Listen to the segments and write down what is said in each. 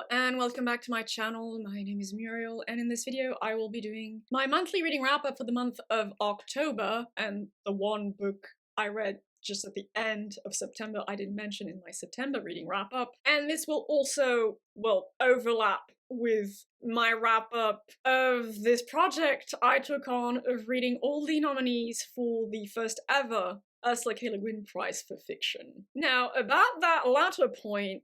and welcome back to my channel. My name is Muriel, and in this video I will be doing my monthly reading wrap-up for the month of October, and the one book I read just at the end of September I didn't mention in my September reading wrap-up. And this will also, well, overlap with my wrap-up of this project I took on of reading all the nominees for the first ever Ursula K. Le Guin Prize for Fiction. Now, about that latter point,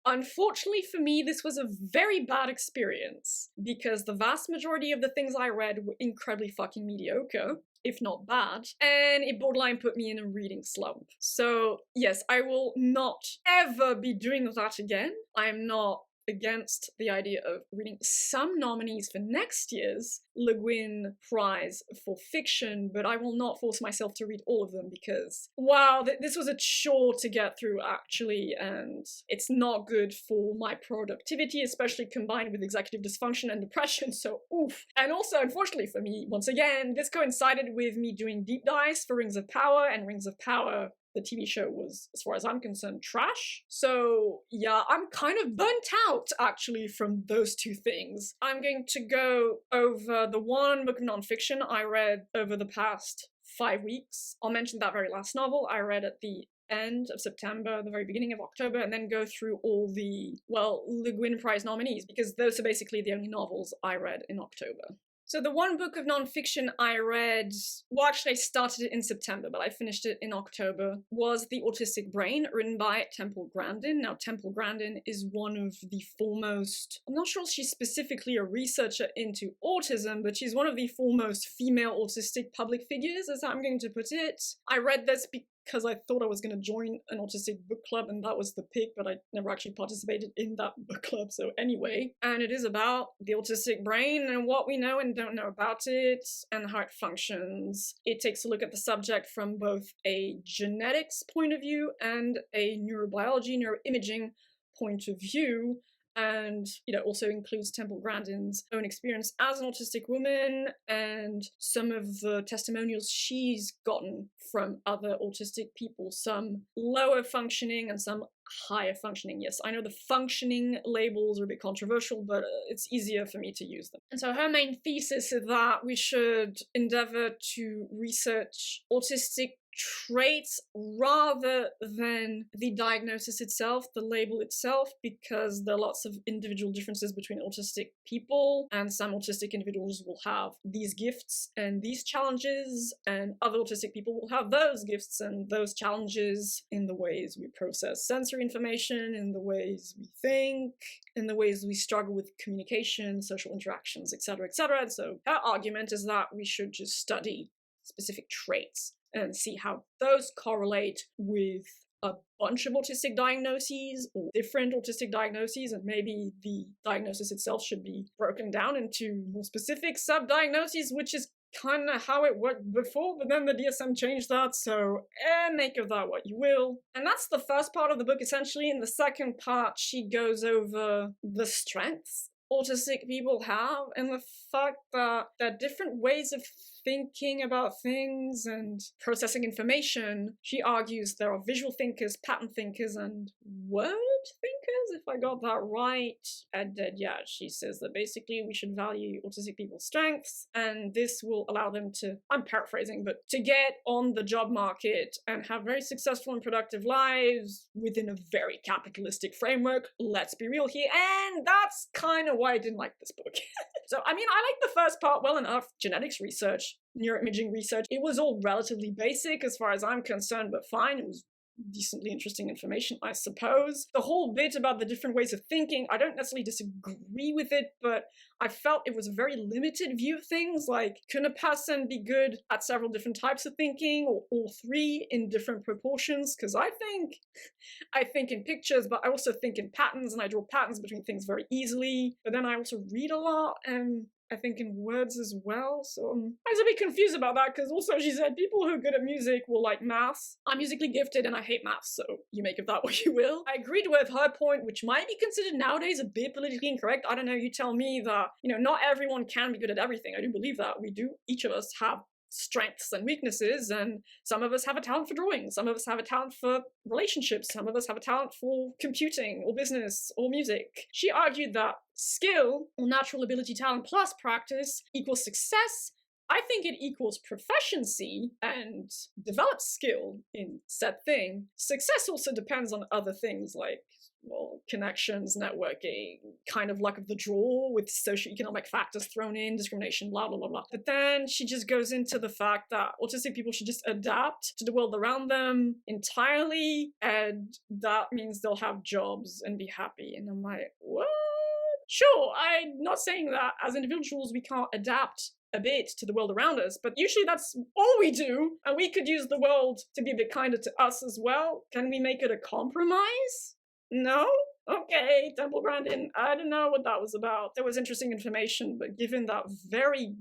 unfortunately for me, this was a very bad experience, because the vast majority of the things I read were incredibly fucking mediocre, if not bad, and it borderline put me in a reading slump. So yes, I will not ever be doing that again. I'm not against the idea of reading some nominees for next year's Le Guin Prize for Fiction, but I will not force myself to read all of them because, wow, this was a chore to get through actually, and it's not good for my productivity, especially combined with executive dysfunction and depression, so oof. And also, unfortunately for me, once again, this coincided with me doing deep dives for Rings of Power, and Rings of Power, the TV show, was, as far as I'm concerned, trash. So yeah, I'm kind of burnt out actually from those two things. I'm going to go over the one book of nonfiction I read over the past 5 weeks. I'll mention that very last novel I read at the end of September, the very beginning of October, and then go through all the, well, Le Guin Prize nominees, because those are basically the only novels I read in October. So the one book of nonfiction I read, well, actually I started it in September, but I finished it in October, was The Autistic Brain, written by Temple Grandin. Now, Temple Grandin is one of the foremost, I'm not sure she's specifically a researcher into autism, but she's one of the foremost female autistic public figures, as I'm going to put it. I read this because I thought I was going to join an autistic book club, and that was the pick, but I never actually participated in that book club, so anyway. And it is about the autistic brain and what we know and don't know about it, and how it functions. It takes a look at the subject from both a genetics point of view and a neurobiology, neuroimaging point of view, and, you know, also includes Temple Grandin's own experience as an autistic woman and some of the testimonials she's gotten from other autistic people, some lower functioning and some higher functioning. Yes, I know the functioning labels are a bit controversial, but it's easier for me to use them. And so her main thesis is that we should endeavor to research autistic traits rather than the diagnosis itself, the label itself, because there are lots of individual differences between autistic people, and some autistic individuals will have these gifts and these challenges, and other autistic people will have those gifts and those challenges in the ways we process sensory information, in the ways we think, in the ways we struggle with communication, social interactions, etc., etc. And so her argument is that we should just study specific traits and see how those correlate with a bunch of autistic diagnoses or different autistic diagnoses, and maybe the diagnosis itself should be broken down into more specific sub-diagnoses, which is kind of how it worked before, but then the DSM changed that, so make of that what you will. And that's the first part of the book, essentially. In the second part, she goes over the strengths autistic people have, and the fact that there are different ways of thinking about things and processing information. She argues there are visual thinkers, pattern thinkers, and word thinkers, if I got that right. And yeah, she says that basically we should value autistic people's strengths, and this will allow them to, I'm paraphrasing, but to get on the job market and have very successful and productive lives within a very capitalistic framework. Let's be real here, and that's kind of why I didn't like this book. So, I mean, I like the first part well enough. Genetics research, neuroimaging research, it was all relatively basic as far as I'm concerned, but fine. It was decently interesting information, I suppose. The whole bit about the different ways of thinking, I don't necessarily disagree with it, but I felt it was a very limited view of things. Like, can a person be good at several different types of thinking, or all three in different proportions? Because I think in pictures, but I also think in patterns, and I draw patterns between things very easily. But then I also read a lot, and I think in words as well, so I was a bit confused about that, because also she said people who are good at music will like maths. I'm musically gifted and I hate maths, so you make of that what you will. I agreed with her point, which might be considered nowadays a bit politically incorrect. I don't know, you tell me that, you know, not everyone can be good at everything. I do believe that. We do, each of us have strengths and weaknesses, and some of us have a talent for drawing, some of us have a talent for relationships, some of us have a talent for computing or business or music. She argued that skill, or natural ability, talent plus practice, equals success. I think it equals proficiency and develops skill in said thing. Success also depends on other things like, well, connections, networking, kind of luck of the draw with socioeconomic factors thrown in, discrimination, blah, blah, blah, blah. But then she just goes into the fact that autistic people should just adapt to the world around them entirely, and that means they'll have jobs and be happy. And I'm like, what? Sure, I'm not saying that as individuals we can't adapt a bit to the world around us, but usually that's all we do, and we could use the world to be a bit kinder to us as well. Can we make it a compromise? No? Okay, Temple Grandin, I don't know what that was about. There was interesting information, but given that very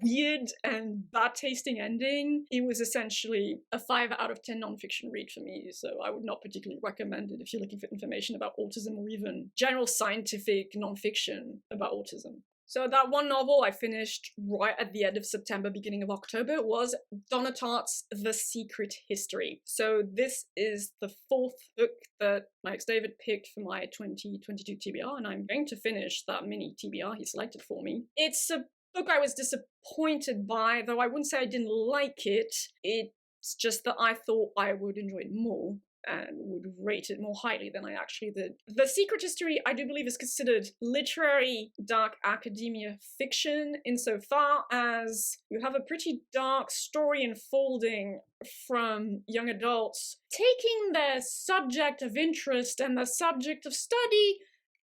weird and bad-tasting ending, it was essentially a 5 out of 10 nonfiction read for me, so I would not particularly recommend it if you're looking for information about autism or even general scientific nonfiction about autism. So that one novel I finished right at the end of September, beginning of October, was Donna Tartt's The Secret History. So this is the 4th book that my ex-David picked for my 2022 TBR, and I'm going to finish that mini TBR he selected for me. It's a book I was disappointed by, though I wouldn't say I didn't like it. It's just that I thought I would enjoy it more and would rate it more highly than I actually did. The Secret History, I do believe, is considered literary dark academia fiction insofar as you have a pretty dark story unfolding from young adults taking their subject of interest and their subject of study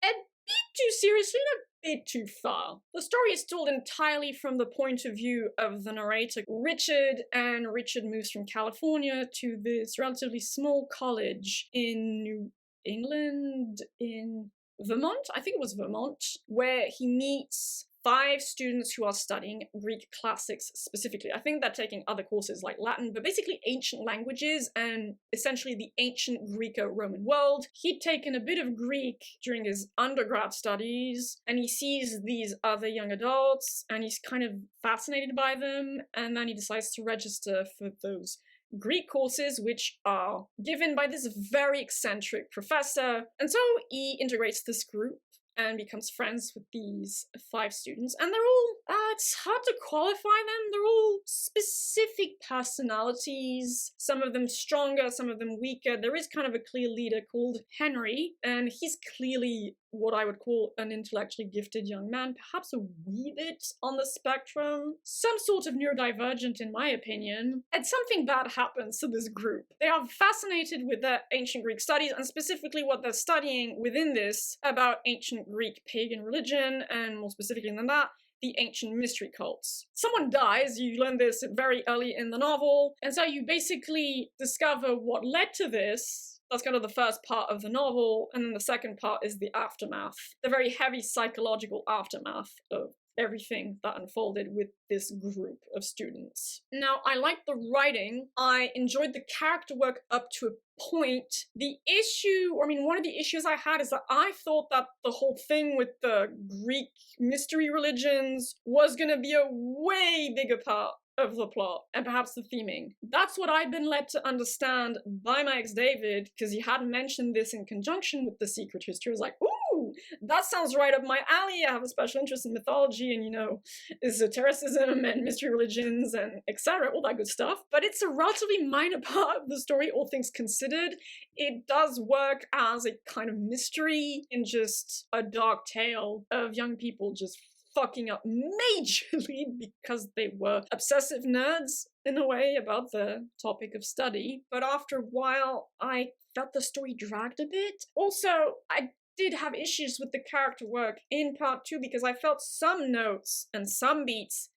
a bit too seriously and a bit too far. The story is told entirely from the point of view of the narrator, Richard, and Richard moves from California to this relatively small college in New England, in Vermont, I think it was Vermont, where he meets 5 students who are studying Greek classics specifically. I think they're taking other courses like Latin, but basically ancient languages and essentially the ancient Greco-Roman world. He'd taken a bit of Greek during his undergrad studies, and he sees these other young adults, and he's kind of fascinated by them, and then he decides to register for those Greek courses, which are given by this very eccentric professor. And so he integrates this group and becomes friends with these 5 students, and they're all, it's hard to qualify them, they're all specific personalities, some of them stronger, some of them weaker. There is kind of a clear leader called Henry, and he's clearly what I would call an intellectually gifted young man, perhaps a wee bit on the spectrum, some sort of neurodivergent in my opinion, and something bad happens to this group. They are fascinated with their ancient Greek studies, and specifically what they're studying within this about ancient Greek pagan religion, and more specifically than that, the ancient mystery cults. Someone dies, you learn this very early in the novel, and so you basically discover what led to this. That's kind of the first part of the novel, and then the second part is the aftermath, the very heavy psychological aftermath of everything that unfolded with this group of students. Now, I liked the writing, I enjoyed the character work up to a point. The issue, or I mean, one of the issues I had is that I thought that the whole thing with the Greek mystery religions was gonna be a way bigger part of the plot, and perhaps the theming. That's what I'd been led to understand by my ex-David, because he had mentioned this in conjunction with The Secret History. I was like, ooh, that sounds right up my alley. I have a special interest in mythology and, you know, esotericism and mystery religions and etc., all that good stuff. But it's a relatively minor part of the story, all things considered. It does work as a kind of mystery in just a dark tale of young people just fucking up majorly because they were obsessive nerds in a way about the topic of study. But after a while, I felt the story dragged a bit. Also, I did have issues with the character work in part 2 because I felt some notes and some beats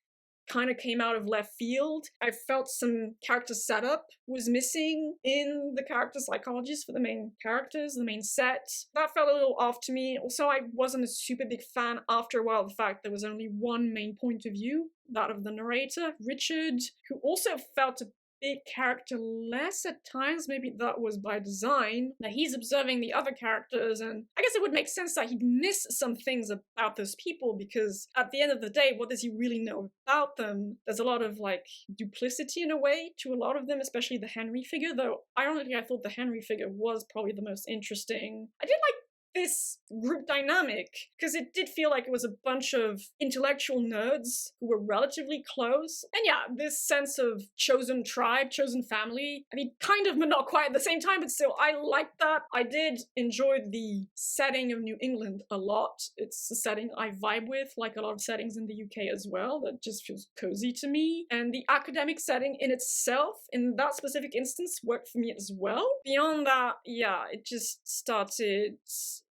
kind of came out of left field. I felt some character setup was missing in the character psychologies for the main characters, the main set. That felt a little off to me. Also, I wasn't a super big fan after a while of the fact there was only one main point of view, that of the narrator, Richard, who also felt a bit characterless at times. Maybe that was by design, that he's observing the other characters, and I guess it would make sense that he'd miss some things about those people, because at the end of the day, what does he really know about them? There's a lot of, like, duplicity in a way to a lot of them, especially the Henry figure, though ironically I thought the Henry figure was probably the most interesting. I did like this group dynamic, because it did feel like it was a bunch of intellectual nerds who were relatively close. And yeah, this sense of chosen tribe, chosen family, I mean, kind of, but not quite at the same time, but still, I liked that. I did enjoy the setting of New England a lot. It's a setting I vibe with, like a lot of settings in the UK as well, that just feels cozy to me. And the academic setting in itself, in that specific instance, worked for me as well. Beyond that, yeah, it just started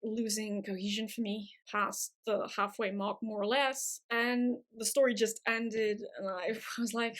losing cohesion for me past the halfway mark, more or less, and the story just ended, and I was like,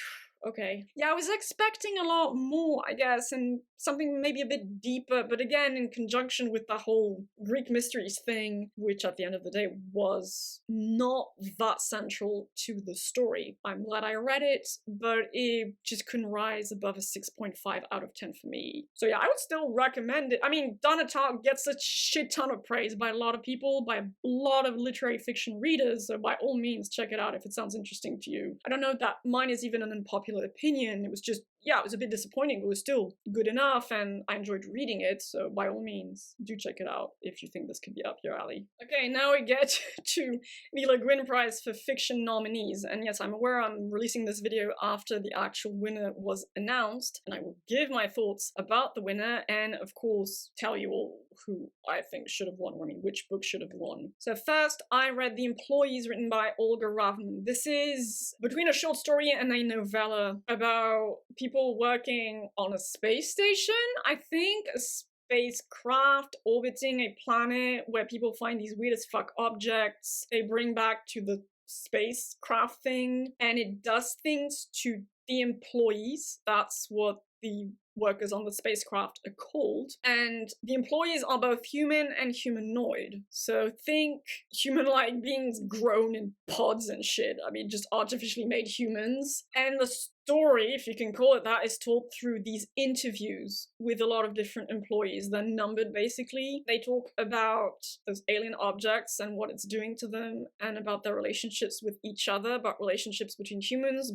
okay. Yeah, I was expecting a lot more, I guess, and something maybe a bit deeper, but again, in conjunction with the whole Greek mysteries thing, which at the end of the day was not that central to the story. I'm glad I read it, but it just couldn't rise above a 6.5 out of 10 for me. So yeah, I would still recommend it. I mean, Donna gets a shit ton of praise by a lot of people, by a lot of literary fiction readers, so by all means, check it out if it sounds interesting to you. I don't know that mine is even an unpopular opinion. It was just, yeah, it was a bit disappointing, but it was still good enough, and I enjoyed reading it, so by all means, do check it out if you think this could be up your alley. Okay, now we get to the LeGuin Prize for Fiction nominees, and yes, I'm aware I'm releasing this video after the actual winner was announced, and I will give my thoughts about the winner, and of course, tell you all who I think should have won, or I mean, which book should have won. So first, I read The Employees, written by Olga Ravn. This is between a short story and a novella about people working on a space station, I think, a spacecraft orbiting a planet where people find these weird as fuck objects they bring back to the spacecraft thing, and it does things to the employees. That's what the workers on the spacecraft are called, and the employees are both human and humanoid. So think human-like beings grown in pods and shit. I mean, just artificially made humans. And the story, if you can call it that, is told through these interviews with a lot of different employees. They're numbered, basically. They talk about those alien objects and what it's doing to them, and about their relationships with each other, about relationships between humans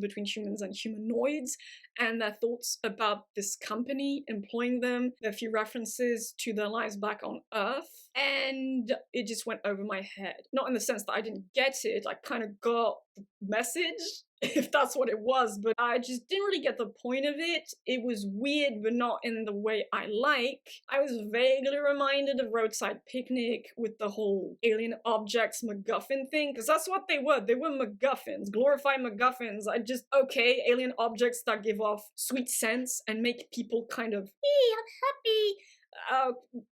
and humanoids, and their thoughts about this company employing them. There are a few references to their lives back on Earth, and it just went over my head. Not in the sense that I didn't get it, I kind of got the message, if that's what it was, but I just didn't really get the point of it. It was weird, but not in the way I like. I was vaguely reminded of Roadside Picnic with the whole alien objects MacGuffin thing, because that's what they were. They were MacGuffins, glorified MacGuffins. Okay, alien objects that give off sweet scents and make people kind of, hey, I'm happy.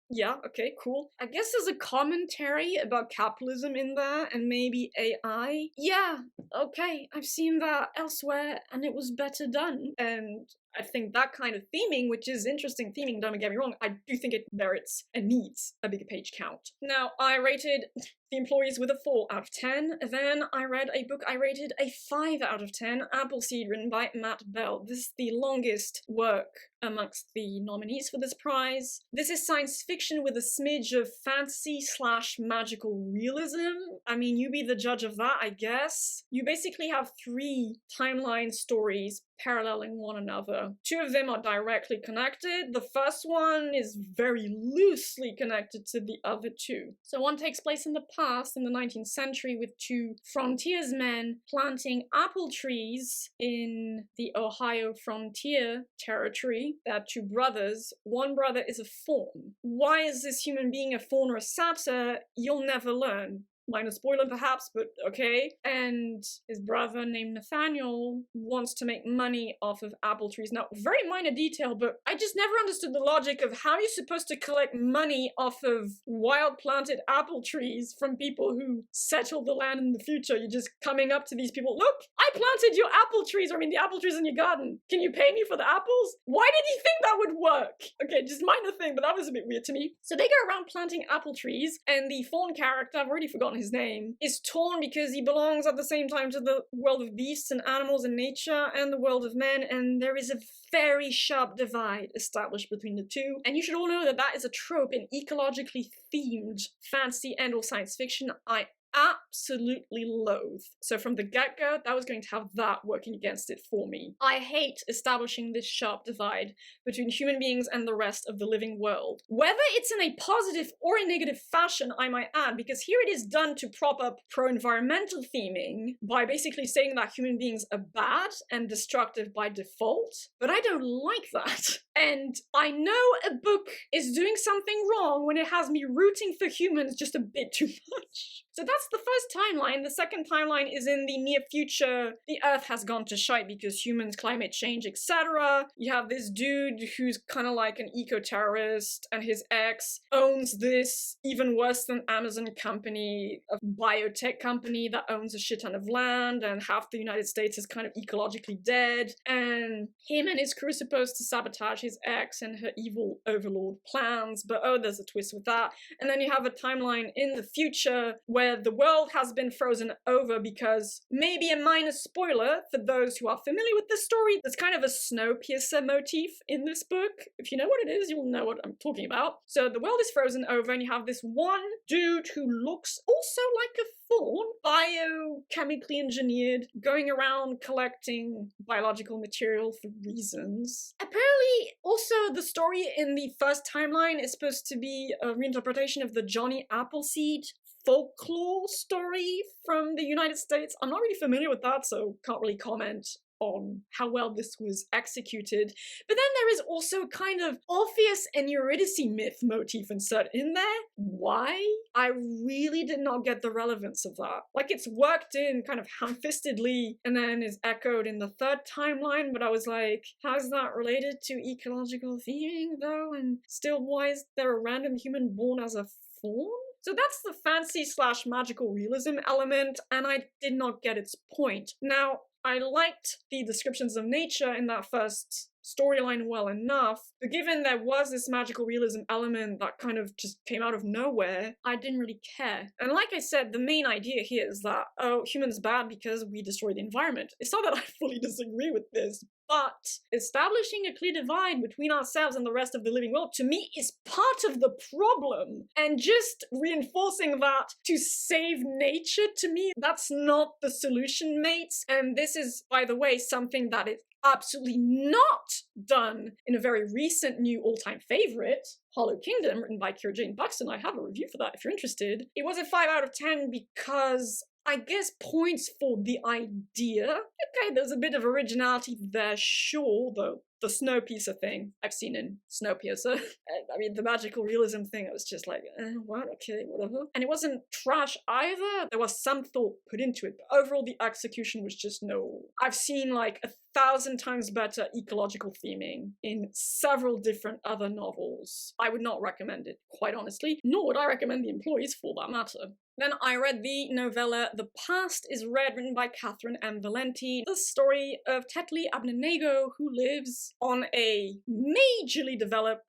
Yeah, okay, cool. I guess there's a commentary about capitalism in there, and maybe AI. Yeah, okay, I've seen that elsewhere, and it was better done. And I think that kind of theming, which is interesting theming, don't get me wrong, I do think it merits and needs a bigger page count. Now, I rated The Employees with a 4 out of 10. Then I read a book I rated a 5 out of 10, Appleseed, written by Matt Bell. This is the longest work amongst the nominees for this prize. This is science fiction with a smidge of fantasy/magical realism. I mean, you be the judge of that, I guess. You basically have 3 timeline stories paralleling one another. 2 of them are directly connected. The first one is very loosely connected to the other 2. So one takes place in the past, in the 19th century, with 2 frontiersmen planting apple trees in the Ohio frontier territory. They are 2 brothers. One brother is a faun. Why is this human being a faun or a satyr? You'll never learn. Minor spoiler perhaps, but okay. And his brother named Nathaniel wants to make money off of apple trees. Now, very minor detail, but I just never understood the logic of how you're supposed to collect money off of wild planted apple trees from people who settle the land in the future. You're just coming up to these people, look, I planted your apple trees, or I mean the apple trees in your garden. Can you pay me for the apples? Why did he think that would work? Okay, just minor thing, but that was a bit weird to me. So they go around planting apple trees, and the faun character, I've already forgotten forgotten his name, is torn because he belongs at the same time to the world of beasts and animals and nature and the world of men, and there is a very sharp divide established between the two. And you should all know that that is a trope in ecologically themed fantasy and or science fiction I absolutely loathe. So from the get-go, that was going to have that working against it for me. I hate establishing this sharp divide between human beings and the rest of the living world. Whether it's in a positive or a negative fashion, I might add, because here it is done to prop up pro-environmental theming by basically saying that human beings are bad and destructive by default, but I don't like that. And I know a book is doing something wrong when it has me rooting for humans just a bit too much. So that's the first timeline. The second timeline is in the near future. The Earth has gone to shite because humans, climate change, etc. You have this dude who's kind of like an eco-terrorist, and his ex owns this even worse than Amazon company, a biotech company that owns a shit ton of land, and half the United States is kind of ecologically dead. And him and his crew are supposed to sabotage his ex and her evil overlord plans, but oh, there's a twist with that. And then you have a timeline in the future where the world has been frozen over because, maybe a minor spoiler for those who are familiar with this story, there's kind of a Snowpiercer motif in this book. If you know what it is, you'll know what I'm talking about. So the world is frozen over and you have this one dude who looks also like a fawn, biochemically engineered, going around collecting biological material for reasons. Apparently, also the story in the first timeline is supposed to be a reinterpretation of the Johnny Appleseed folklore story from the United States. I'm not really familiar with that, so can't really comment on how well this was executed. But then there is also kind of Orpheus and Eurydice myth motif inserted in there. Why? I really did not get the relevance of that. Like, it's worked in kind of ham-fistedly and then is echoed in the third timeline, but I was like, how is that related to ecological theming though? And still, why is there a random human born as a fawn? So that's the fantasy/magical realism element, and I did not get its point. Now, I liked the descriptions of nature in that first storyline well enough, but given there was this magical realism element that kind of just came out of nowhere, I didn't really care. And like I said, the main idea here is that, oh, humans bad because we destroy the environment. It's not that I fully disagree with this, but establishing a clear divide between ourselves and the rest of the living world, to me, is part of the problem. And just reinforcing that to save nature, to me, that's not the solution, mates. And this is, by the way, something that is absolutely not done in a very recent new all-time favorite, Hollow Kingdom, written by Kira Jane Buxton. I have a review for that if you're interested. It was a 5 out of 10 because, I guess, points for the idea. Okay, there's a bit of originality there, sure, though. The Snowpiercer thing I've seen in Snowpiercer. I mean, the magical realism thing, I was just like, what? Okay, whatever. And it wasn't trash either. There was some thought put into it, but overall the execution was just no. I've seen like 1,000 times better ecological theming in several different other novels. I would not recommend it, quite honestly, nor would I recommend The Employees for that matter. Then I read the novella The Past is Red, written by Catherynne and Valente. The story of Tetley Abednego, who lives on a majorly developed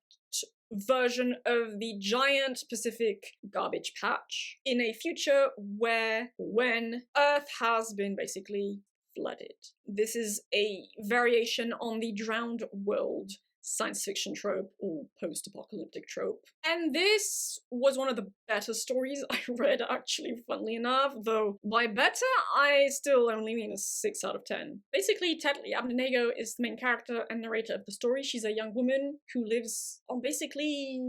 version of the giant Pacific garbage patch in a future when Earth has been basically flooded. This is a variation on the drowned world science fiction trope or post-apocalyptic trope. And this was one of the better stories I read, actually, funnily enough, though by better, I still only mean a 6 out of 10. Basically, Tetley Abednego is the main character and narrator of the story. She's a young woman who lives on basically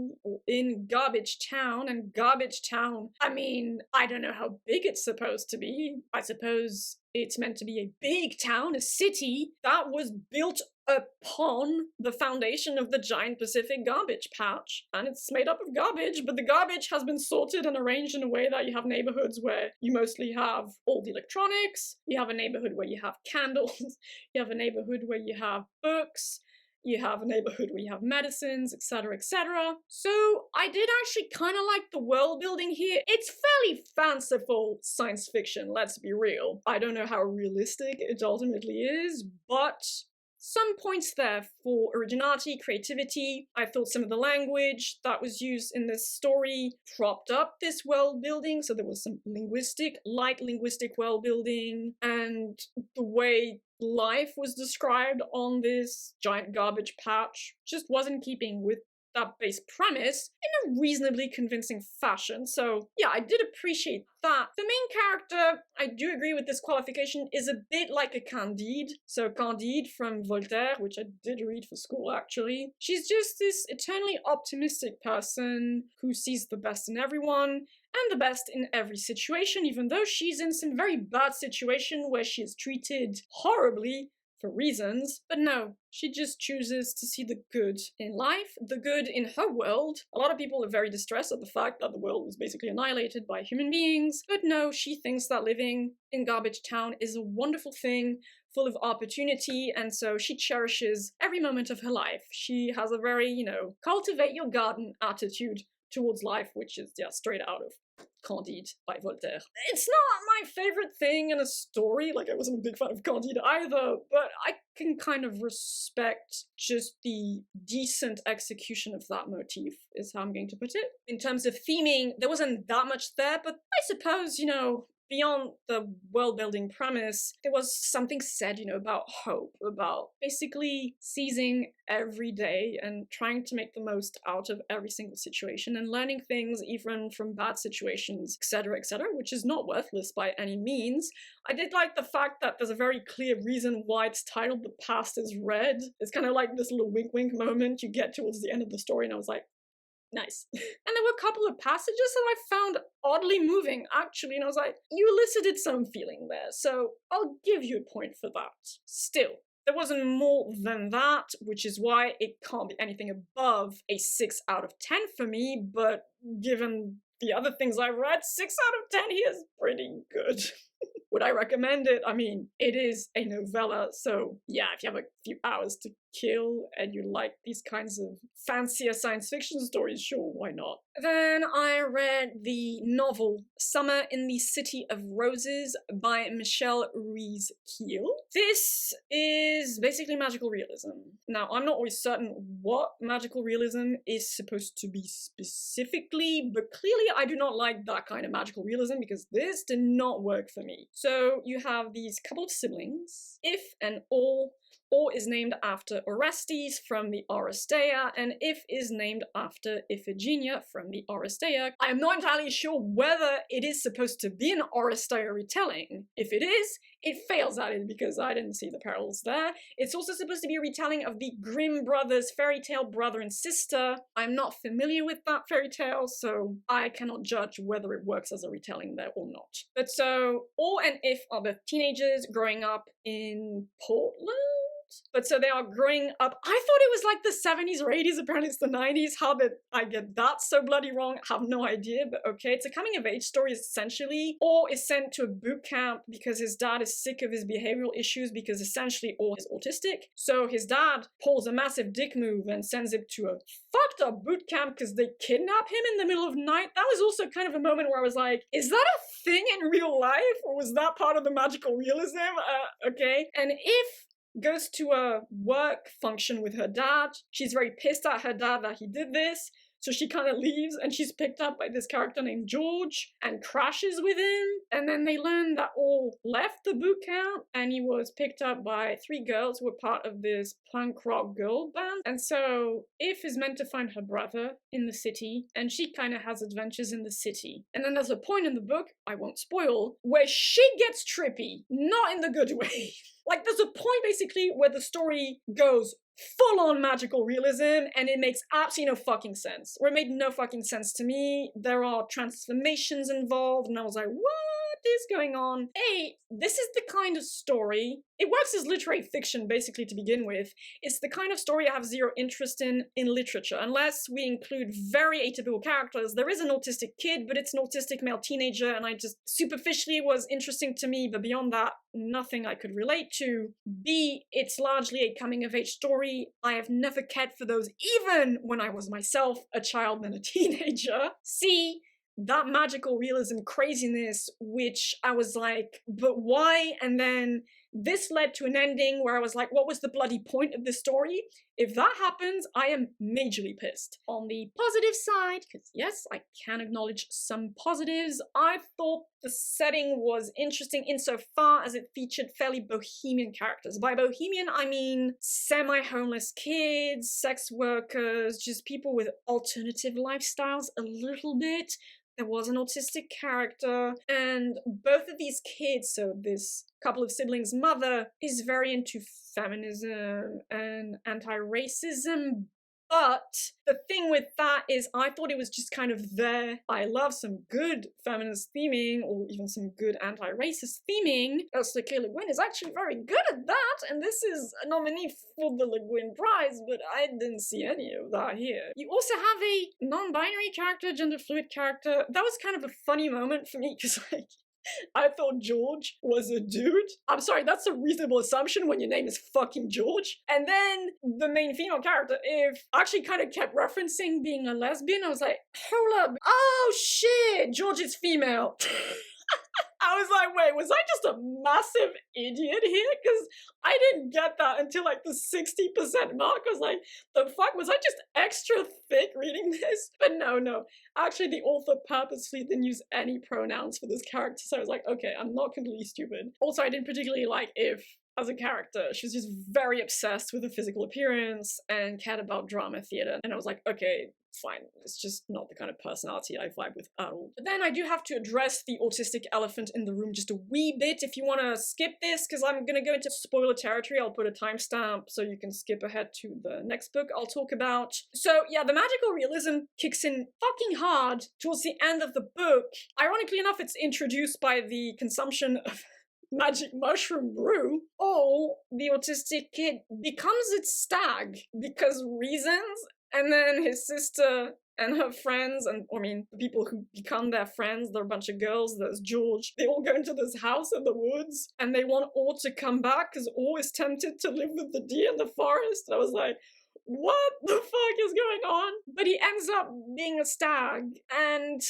in Garbage Town, and Garbage Town, I mean, I don't know how big it's supposed to be. I suppose it's meant to be a big town, a city that was built upon the foundation of the giant Pacific garbage patch. And it's made up of garbage, but the garbage has been sorted and arranged in a way that you have neighborhoods where you mostly have old electronics, you have a neighborhood where you have candles, you have a neighborhood where you have books, you have a neighborhood where you have medicines, etc., etc. So I did actually kind of like the world building here. It's fairly fanciful science fiction, let's be real. I don't know how realistic it ultimately is, but some points there for originality, creativity. I thought some of the language that was used in this story propped up this world building, so there was some light linguistic world building, and the way life was described on this giant garbage patch just wasn't keeping with that base premise in a reasonably convincing fashion. So yeah, I did appreciate that. The main character, I do agree with this qualification, is a bit like a Candide. So Candide from Voltaire, which I did read for school actually. She's just this eternally optimistic person who sees the best in everyone and the best in every situation, even though she's in some very bad situation where she is treated horribly for reasons. But no, she just chooses to see the good in life, the good in her world. A lot of people are very distressed at the fact that the world was basically annihilated by human beings, but no, she thinks that living in Garbage Town is a wonderful thing, full of opportunity, and so she cherishes every moment of her life. She has a very, cultivate your garden attitude towards life, which is, straight out of Candide by Voltaire. It's not my favorite thing in a story, like I wasn't a big fan of Candide either, but I can kind of respect just the decent execution of that motif, is how I'm going to put it. In terms of theming, there wasn't that much there, but I suppose, beyond the world-building premise, there was something said, about hope, about basically seizing every day and trying to make the most out of every single situation and learning things even from bad situations, etc., which is not worthless by any means. I did like the fact that there's a very clear reason why it's titled The Past is Red. It's kind of like this little wink-wink moment you get towards the end of the story, and I was like, nice. And there were a couple of passages that I found oddly moving, actually, and I was like, you elicited some feeling there, so I'll give you a point for that. Still, there wasn't more than that, which is why it can't be anything above a 6 out of 10 for me, but given the other things I read, 6 out of 10 here is pretty good. Would I recommend it? I mean, it is a novella, so yeah, if you have a few hours to kill and you like these kinds of fancier science fiction stories, sure, why not? Then I read the novel Summer in the City of Roses by Michelle Ruiz Keil. This is basically magical realism. Now, I'm not always certain what magical realism is supposed to be specifically, but clearly I do not like that kind of magical realism because this did not work for me. So you have these couple of siblings, If and All. All is named after Orestes from the Oresteia, and If is named after Iphigenia from the Oresteia. I am not entirely sure whether it is supposed to be an Oresteia retelling. If it is, it fails at it because I didn't see the parallels there. It's also supposed to be a retelling of the Grimm brothers' fairy tale Brother and Sister. I'm not familiar with that fairy tale, so I cannot judge whether it works as a retelling there or not. But so, All and If are the teenagers growing up in Portland? But so they are growing up. I thought it was like the 70s or 80s, apparently it's the 90s. How did I get that so bloody wrong? I have no idea, but okay. It's a coming of age story essentially. Or is sent to a boot camp because his dad is sick of his behavioral issues because essentially Or is autistic. So his dad pulls a massive dick move and sends him to a fucked up boot camp because they kidnap him in the middle of night. That was also kind of a moment where I was like, is that a thing in real life? Or was that part of the magical realism? Okay. And If goes to a work function with her dad. She's very pissed at her dad that he did this, so she kind of leaves and she's picked up by this character named George and crashes with him. And then they learn that All left the boot camp and he was picked up by 3 girls who were part of this punk rock girl band. And so If is meant to find her brother in the city and she kind of has adventures in the city. And then there's a point in the book, I won't spoil, where shit gets trippy, not in the good way. Like, there's a point, basically, where the story goes full-on magical realism, and it makes absolutely no fucking sense. Or it made no fucking sense to me. There are transformations involved, and I was like, what is going on? This is the kind of story, it works as literary fiction, basically, to begin with. It's the kind of story I have zero interest in literature, unless we include very atypical characters. There is an autistic kid, but it's an autistic male teenager, and I just superficially was interesting to me, but beyond that, nothing I could relate to. B, it's largely a coming-of-age story. I have never cared for those, even when I was myself a child and a teenager. C, that magical realism craziness, which I was like, but why? And then this led to an ending where I was like, what was the bloody point of this story? If that happens, I am majorly pissed. On the positive side, because yes, I can acknowledge some positives, I thought the setting was interesting insofar as it featured fairly bohemian characters. By bohemian, I mean semi-homeless kids, sex workers, just people with alternative lifestyles a little bit. There was an autistic character, and both of these kids, so this couple of siblings' mother, is very into feminism and anti-racism, but the thing with that is I thought it was just kind of there. I love some good feminist theming, or even some good anti-racist theming. Also, LeGuin is actually very good at that, and this is a nominee for the LeGuin Prize, but I didn't see any of that here. You also have a non-binary character, gender fluid character. That was kind of a funny moment for me, because like, I thought George was a dude. I'm sorry, that's a reasonable assumption when your name is fucking George. And then the main female character, Eve, actually kind of kept referencing being a lesbian. I was like, hold up. Oh shit, George is female. I was like, wait, was I just a massive idiot here? Because I didn't get that until like the 60% mark. I was like, the fuck, was I just extra thick reading this? But no. Actually, the author purposefully didn't use any pronouns for this character, so I was like, okay, I'm not completely stupid. Also, I didn't particularly like If as a character. She was just very obsessed with her physical appearance and cared about drama theater, and I was like, okay, fine, it's just not the kind of personality I vibe with at all. But then I do have to address the autistic elephant in the room just a wee bit. If you want to skip this, because I'm gonna go into spoiler territory, I'll put a timestamp so you can skip ahead to the next book I'll talk about. So yeah, the magical realism kicks in fucking hard towards the end of the book. Ironically enough, it's introduced by the consumption of magic mushroom brew. Oh, the autistic kid becomes its stag because reasons, and then his sister and her friends, and I mean, the people who become their friends, they're a bunch of girls, there's George, they all go into this house in the woods, and they want Or to come back, because Or is tempted to live with the deer in the forest. I was like, what the fuck is going on? But he ends up being a stag, and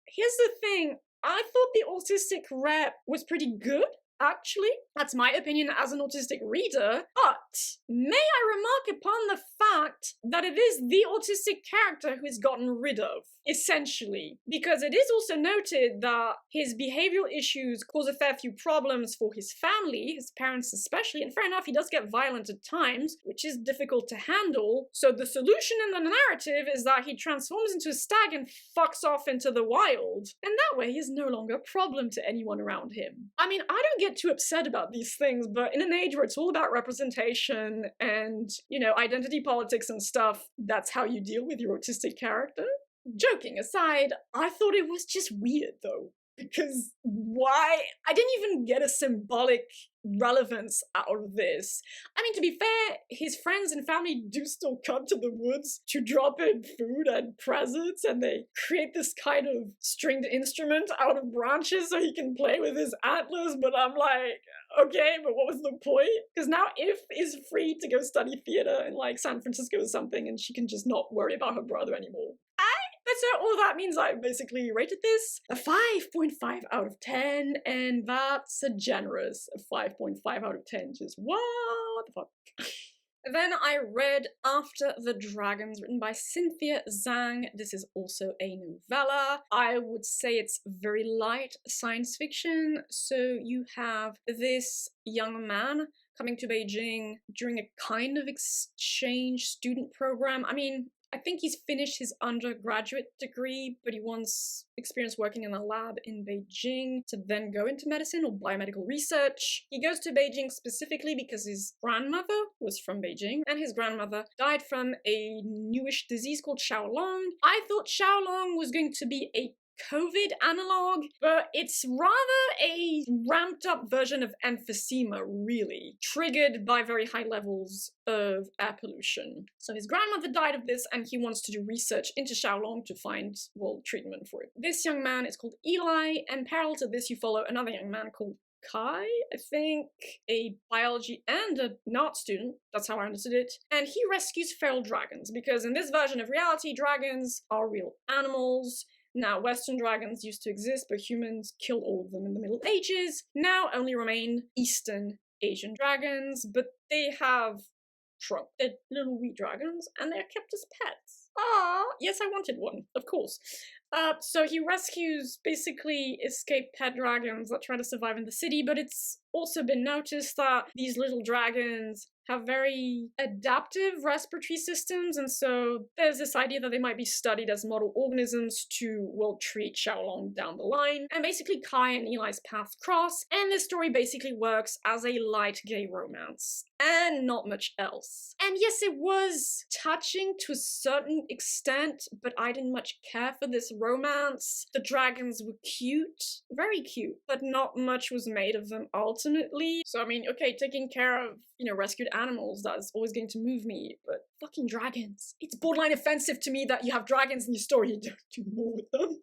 here's the thing, I thought the autistic rep was pretty good. Actually, that's my opinion as an autistic reader, but may I remark upon the fact that it is the autistic character who is gotten rid of, essentially, because it is also noted that his behavioral issues cause a fair few problems for his family, his parents especially, and fair enough, he does get violent at times, which is difficult to handle, so the solution in the narrative is that he transforms into a stag and fucks off into the wild, and that way he is no longer a problem to anyone around him. I mean, I don't get too upset about these things, but in an age where it's all about representation and, you know, identity politics and stuff, that's how you deal with your autistic character. Joking aside, I thought it was just weird though, because why? I didn't even get a symbolic relevance out of this. I mean, to be fair, his friends and family do still come to the woods to drop in food and presents, and they create this kind of stringed instrument out of branches so he can play with his antlers, but I'm like, okay, but what was the point? Because now If is free to go study theater in like San Francisco or something, and she can just not worry about her brother anymore. But so all that means I basically rated this a 5.5 out of 10, and that's a generous 5.5 out of 10. Just what the fuck? Then I read After the Dragons, written by Cynthia Zhang. This is also a novella. I would say it's very light science fiction. So you have this young man coming to Beijing during a kind of exchange student program. I mean, I think he's finished his undergraduate degree, but he wants experience working in a lab in Beijing to then go into medicine or biomedical research. He goes to Beijing specifically because his grandmother was from Beijing, and his grandmother died from a newish disease called Xiaolong. I thought Xiaolong was going to be a COVID analog, but it's rather a ramped up version of emphysema, really, triggered by very high levels of air pollution. So his grandmother died of this, and he wants to do research into Xiaolong to find, well, treatment for it. This young man is called Eli, and parallel to this you follow another young man called Kai, I think, a biology and an art student, that's how I understood it, and he rescues feral dragons, because in this version of reality, dragons are real animals. Now, Western dragons used to exist, but humans killed all of them in the Middle Ages. Now only remain Eastern Asian dragons, but they have shrunk. They're little wee dragons, and they're kept as pets. Ah, yes, I wanted one, of course. So he rescues basically escaped pet dragons that try to survive in the city, but it's also been noticed that these little dragons have very adaptive respiratory systems, and so there's this idea that they might be studied as model organisms to, well, treat Xiaolong down the line. And basically Kai and Eli's paths cross, and this story basically works as a light gay romance. And not much else. And yes, it was touching to a certain extent, but I didn't much care for this romance. The dragons were cute, very cute, but not much was made of them ultimately. So I mean, okay, taking care of, rescued animals, that's always going to move me, but fucking dragons. It's borderline offensive to me that you have dragons in your story, you don't do more with them.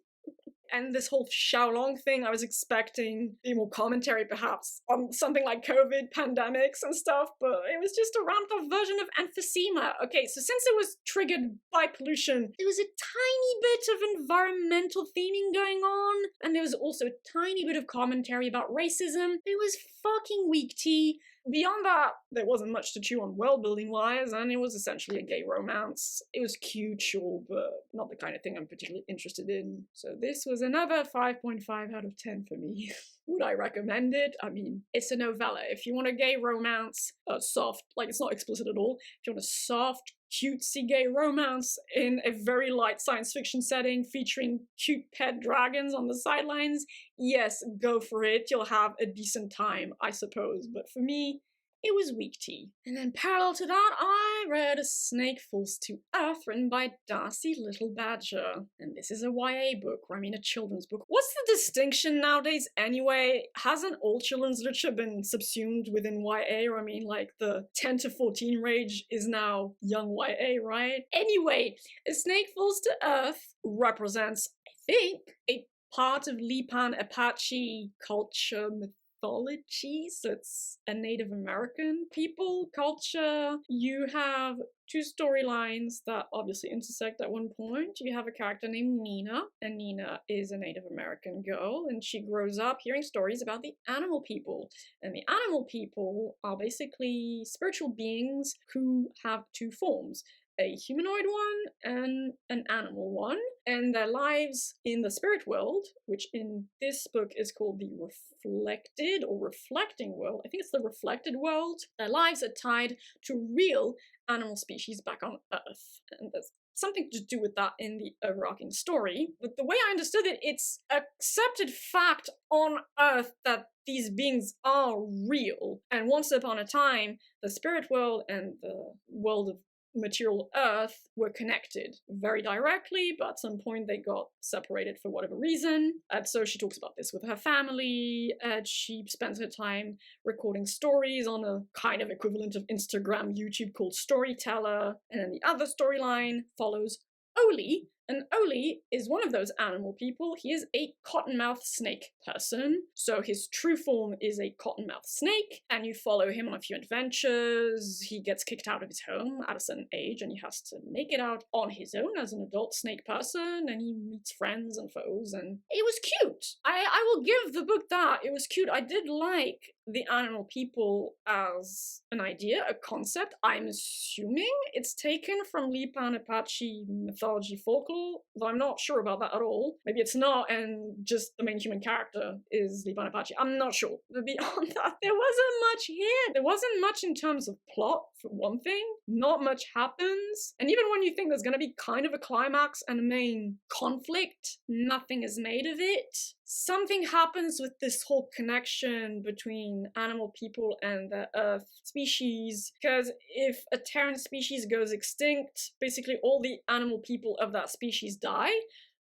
And this whole Xiaolong thing, I was expecting more commentary perhaps on something like COVID, pandemics and stuff, but it was just a ramped up version of emphysema. Okay, so since it was triggered by pollution, there was a tiny bit of environmental theming going on, and there was also a tiny bit of commentary about racism. It was fucking weak tea. Beyond that, there wasn't much to chew on world-building wise, and it was essentially a gay romance. It was cute, sure, but not the kind of thing I'm particularly interested in. So this was another 5.5 out of 10 for me. Would I recommend it? I mean, it's a novella. If you want a gay romance, soft, like it's not explicit at all, if you want a soft, cutesy gay romance in a very light science fiction setting featuring cute pet dragons on the sidelines, yes, go for it. You'll have a decent time, I suppose. But for me, it was weak tea. And then parallel to that, I read A Snake Falls to Earth written by Darcie Little Badger. And this is a YA book, or I mean a children's book. What's the distinction nowadays anyway? Hasn't all children's literature been subsumed within YA? Or I mean like the 10 to 14 range is now young YA, right? Anyway, A Snake Falls to Earth represents, I think, a part of Lipan Apache culture mythology, so it's a Native American people culture. You have two storylines that obviously intersect at one point. You have a character named Nina, and Nina is a Native American girl, and she grows up hearing stories about the animal people. And the animal people are basically spiritual beings who have two forms: a humanoid one and an animal one, and their lives in the spirit world, which in this book is called the reflected or reflecting world, I think it's the reflected world, their lives are tied to real animal species back on Earth. And there's something to do with that in the overarching story. But the way I understood it, it's accepted fact on Earth that these beings are real. And once upon a time, the spirit world and the world of material Earth were connected very directly, but at some point they got separated for whatever reason. And so she talks about this with her family, and she spends her time recording stories on a kind of equivalent of Instagram, YouTube called Storyteller. And then the other storyline follows Oli. And Oli is one of those animal people. He is a cottonmouth snake person. So his true form is a cottonmouth snake, and you follow him on a few adventures. He gets kicked out of his home at a certain age, and he has to make it out on his own as an adult snake person, and he meets friends and foes, and it was cute. I will give the book that. It was cute. I did like the animal people as an idea, a concept. I'm assuming it's taken from Lipan Apache mythology folklore, though I'm not sure about that at all. Maybe it's not, and just the main human character is Lipan Apache. I'm not sure. But beyond that, there wasn't much here. There wasn't much in terms of plot, for one thing. Not much happens. And even when you think there's going to be kind of a climax and a main conflict, nothing is made of it. Something happens with this whole connection between animal people and the Earth species, because if a Terran species goes extinct, basically all the animal people of that species die,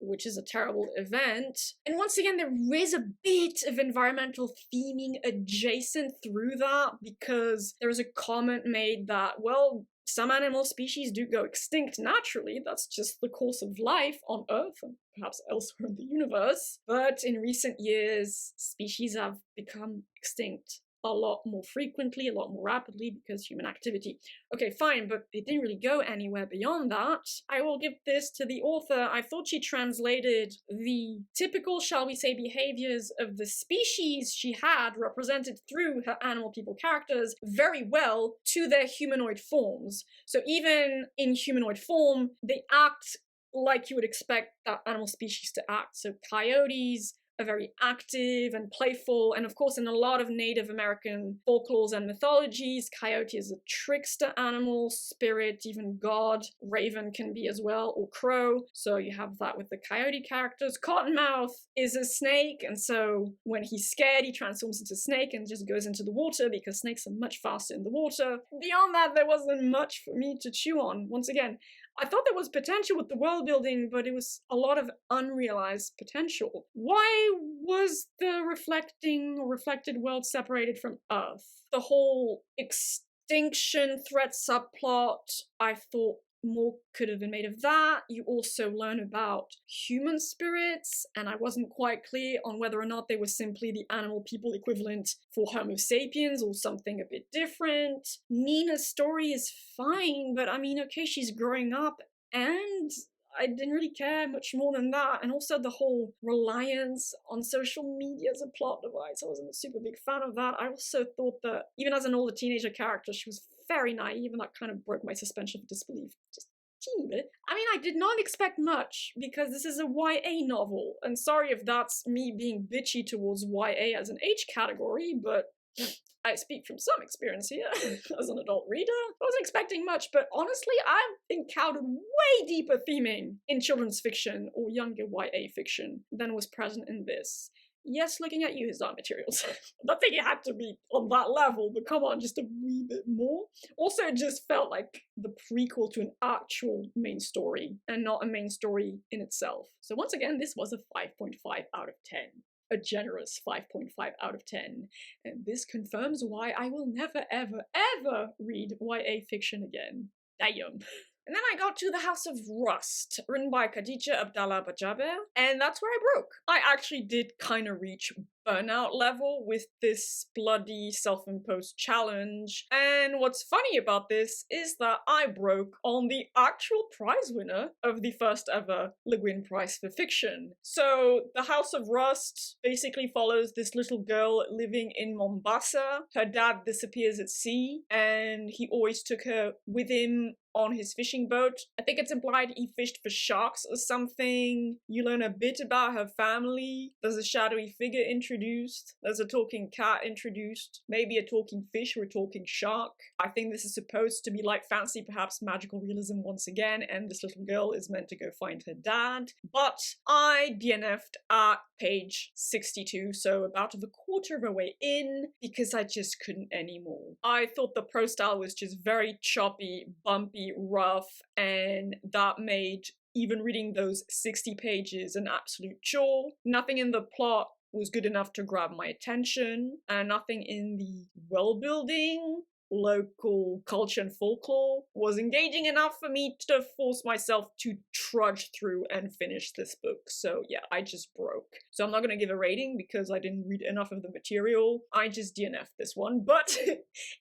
which is a terrible event. And once again, there is a bit of environmental theming adjacent through that, because there is a comment made that, well, some animal species do go extinct naturally. That's just the course of life on Earth and perhaps elsewhere in the universe. But in recent years, species have become extinct a lot more frequently, a lot more rapidly because human activity. Okay, fine, but it didn't really go anywhere beyond that. I will give this to the author. I thought she translated the typical, shall we say, behaviors of the species she had represented through her animal people characters very well to their humanoid forms. So even in humanoid form, they act like you would expect that animal species to act. So coyotes are very active and playful, and of course in a lot of Native American folklores and mythologies, coyote is a trickster animal, spirit, even god. Raven can be as well, or crow, so you have that with the coyote characters. Cottonmouth is a snake, and so when he's scared he transforms into a snake and just goes into the water because snakes are much faster in the water. Beyond that, there wasn't much for me to chew on. Once again, I thought there was potential with the world building, but it was a lot of unrealized potential. Why was the reflected world separated from Earth? The whole extinction threat subplot, I thought more could have been made of that. You also learn about human spirits, and I wasn't quite clear on whether or not they were simply the animal people equivalent for Homo sapiens or something a bit different. Nina's story is fine, but I mean, okay, she's growing up, and I didn't really care much more than that. And also the whole reliance on social media as a plot device, I wasn't a super big fan of that. I also thought that even as an older teenager character, she was very naive, and that kind of broke my suspension of disbelief just a teeny bit. I mean, I did not expect much because this is a YA novel, and sorry if that's me being bitchy towards YA as an age category, but I speak from some experience here as an adult reader. I wasn't expecting much, but honestly, I've encountered way deeper theming in children's fiction or younger YA fiction than was present in this. Yes, looking at you, his art materials. I don't think it had to be on that level, but come on, just a wee bit more. Also, it just felt like the prequel to an actual main story and not a main story in itself. So once again, this was a 5.5 out of 10. A generous 5.5 out of 10. And this confirms why I will never, ever, ever read YA fiction again. Damn. And then I got to The House of Rust, written by Khadija, Abdalla, Bajaber, and that's where I broke. I actually did kind of reach burnout level with this bloody self-imposed challenge, and what's funny about this is that I broke on the actual prize winner of the first ever LeGuin Prize for Fiction. So The House of Rust basically follows this little girl living in Mombasa. Her dad disappears at sea, and he always took her with him on his fishing boat. I think it's implied he fished for sharks or something. You learn a bit about her family. There's a shadowy figure introduced. There's a talking cat introduced. Maybe a talking fish or a talking shark. I think this is supposed to be like fancy, perhaps magical realism once again, and this little girl is meant to go find her dad. But I DNF'd at page 62, so about a quarter of a way in, because I just couldn't anymore. I thought the prose style was just very choppy, bumpy, rough, and that made even reading those 60 pages an absolute chore. Nothing in the plot was good enough to grab my attention, and nothing in the world building, local culture and folklore was engaging enough for me to force myself to trudge through and finish this book. So yeah, I just broke. So I'm not gonna give a rating because I didn't read enough of the material. I just DNF'd this one, but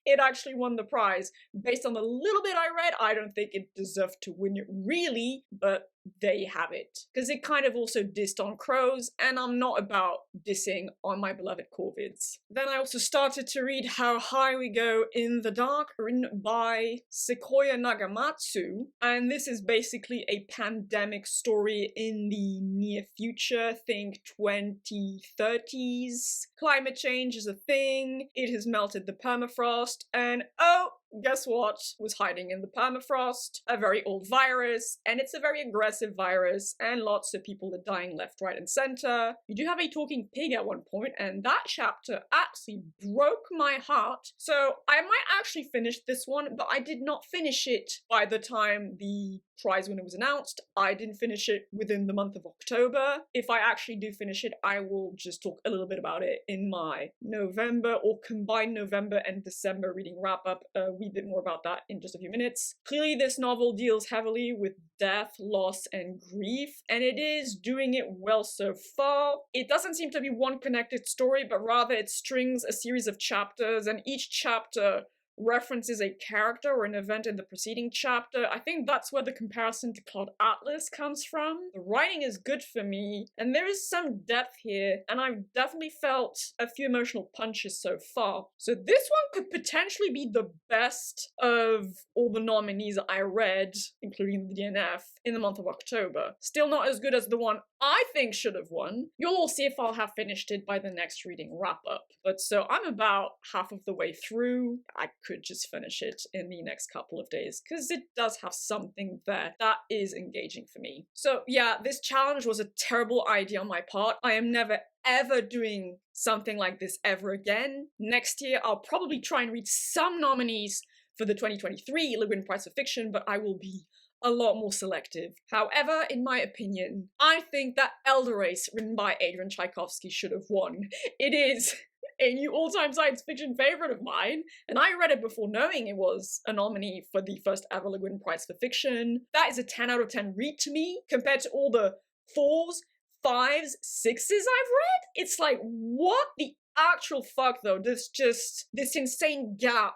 it actually won the prize. Based on the little bit I read, I don't think it deserved to win it really, but there you have it. Because it kind of also dissed on crows, and I'm not about dissing on my beloved corvids. Then I also started to read How High We Go in the Dark, written by Sequoia Nagamatsu, and this is basically a pandemic story in the near future, think 2030s. Climate change is a thing, it has melted the permafrost, and oh, guess what was hiding in the permafrost? A very old virus, and it's a very aggressive virus, and lots of people are dying left, right, and center. You do have a talking pig at one point, and that chapter actually broke my heart. So I might actually finish this one, but I did not finish it by the time the prize winner was announced. I didn't finish it within the month of October. If I actually do finish it, I will just talk a little bit about it in my November or combined November and December reading wrap up wee bit more about that in just a few minutes. Clearly this novel deals heavily with death, loss, and grief, and it is doing it well so far. It doesn't seem to be one connected story, but rather it strings a series of chapters, and each chapter references a character or an event in the preceding chapter. I think that's where the comparison to Cloud Atlas comes from. The writing is good for me, and there is some depth here, and I've definitely felt a few emotional punches so far. So this one could potentially be the best of all the nominees I read, including the DNF, in the month of October. Still not as good as the one I think should have won. You'll all see if I'll have finished it by the next reading wrap-up. But so I'm about half of the way through. I could just finish it in the next couple of days, because it does have something there that is engaging for me. So yeah, this challenge was a terrible idea on my part. I am never ever doing something like this ever again. Next year, I'll probably try and read some nominees for the 2023 LeGuin Prize for Fiction, but I will be a lot more selective. However, in my opinion, I think that Elder Race, written by Adrian Tchaikovsky, should have won. It is a new all-time science fiction favorite of mine, and I read it before knowing it was a nominee for the first ever LeGuin Prize for Fiction. That is a 10 out of 10 read to me, compared to all the 4s, 5s, 6s I've read. It's like, what the actual fuck though? There's just this insane gap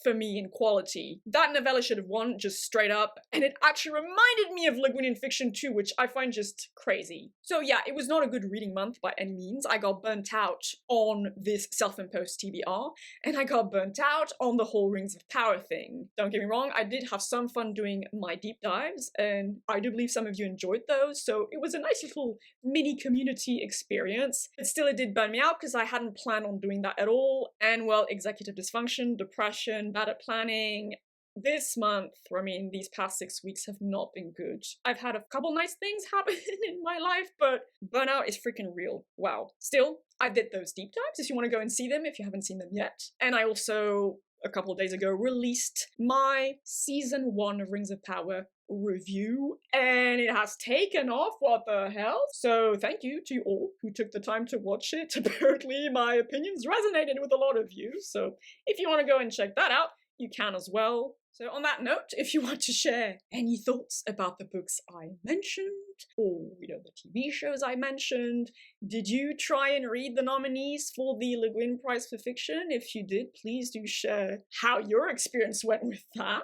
for me in quality. That novella should have won, just straight up, and it actually reminded me of LeGuin in fiction too, which I find just crazy. So yeah, it was not a good reading month by any means. I got burnt out on this self-imposed TBR, and I got burnt out on the whole Rings of Power thing. Don't get me wrong, I did have some fun doing my deep dives, and I do believe some of you enjoyed those, so it was a nice little mini community experience. But still, it did burn me out because I hadn't planned on doing that at all, and well, executive dysfunction, depression, bad at planning. This month, or I mean these past 6 weeks, have not been good. I've had a couple nice things happen in my life, but burnout is freaking real. Wow. Still, I did those deep dives if you want to go and see them if you haven't seen them yet. And I also, a couple of days ago, released my season 1 of Rings of Power review, and it has taken off. What the hell? So thank you to you all who took the time to watch it. Apparently my opinions resonated with a lot of you, so if you want to go and check that out, you can as well. So on that note, if you want to share any thoughts about the books I mentioned, or, you know, the TV shows I mentioned, did you try and read the nominees for the LeGuin Prize for Fiction? If you did, please do share how your experience went with that.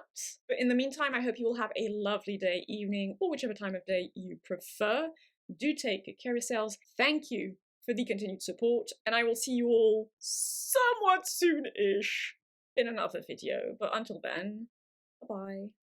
But in the meantime, I hope you will have a lovely day, evening, or whichever time of day you prefer. Do take good care of yourselves. Thank you for the continued support, and I will see you all somewhat soon-ish in another video. But until then, bye-bye.